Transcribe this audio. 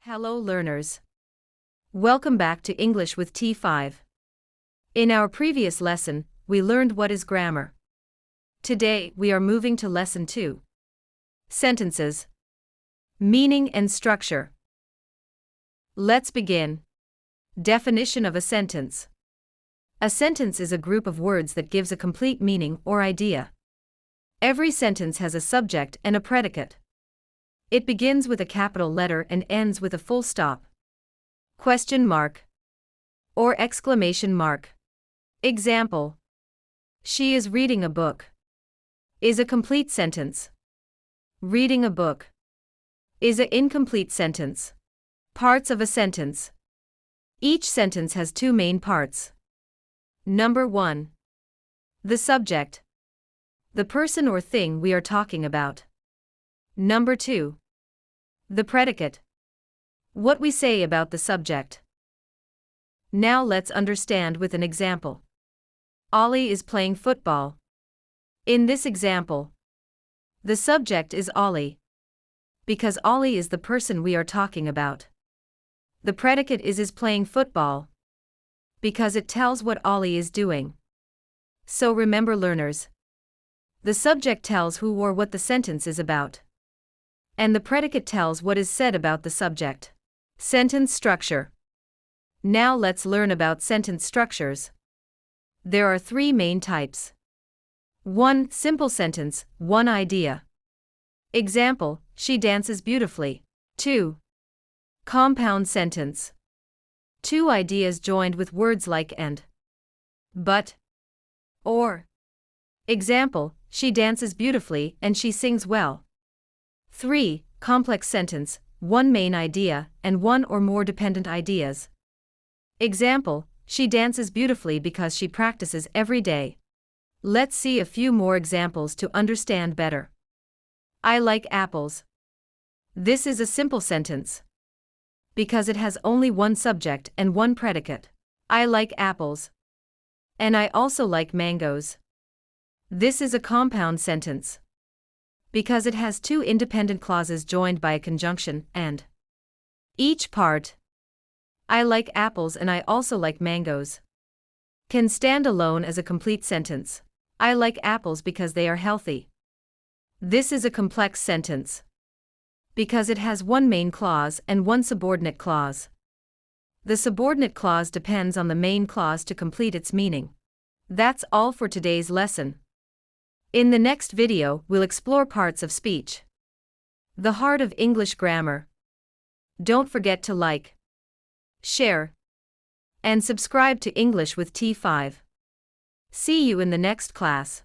Hello learners. Welcome back to English with T5. In our previous lesson, we learned what is grammar. Today, we are moving to lesson 2. Sentences. Meaning and structure. Let's begin. Definition of a sentence. A sentence is a group of words that gives a complete meaning or idea. Every sentence has a subject and a predicate. It begins with a capital letter and ends with a full stop. Question mark or exclamation mark. Example: She is reading a book. Is a complete sentence. Reading a book is an incomplete sentence. Parts of a sentence. Each sentence has two main parts. Number 1. The subject. The person or thing we are talking about. Number 2. The predicate. What we say about the subject. Now let's understand with an example. Ollie is playing football. In this example, the subject is Ollie, because Ollie is the person we are talking about. The predicate is playing football, because it tells what Ollie is doing. So remember learners, the subject tells who or what the sentence is about, and the predicate tells what is said about the subject. Sentence structure. Now let's learn about sentence structures. There are 3 main types. 1. Simple sentence, one idea. Example: She dances beautifully. 2. Compound sentence. 2 ideas joined with words like and, but, or. Example: She dances beautifully and she sings well. 3. Complex sentence, one main idea and one or more dependent ideas. Example: She dances beautifully because she practices every day. Let's see a few more examples to understand better. I like apples. This is a simple sentence, because it has only one subject and one predicate. I like apples. And I also like mangoes. This is a compound sentence, because it has 2 independent clauses joined by a conjunction, and. Each part, I like apples and I also like mangoes, can stand alone as a complete sentence. I like apples because they are healthy. This is a complex sentence, because it has one main clause and one subordinate clause. The subordinate clause depends on the main clause to complete its meaning. That's all for today's lesson. In the next video, we'll explore parts of speech. The heart of English grammar. Don't forget to like, share, and subscribe to English with T5. See you in the next class.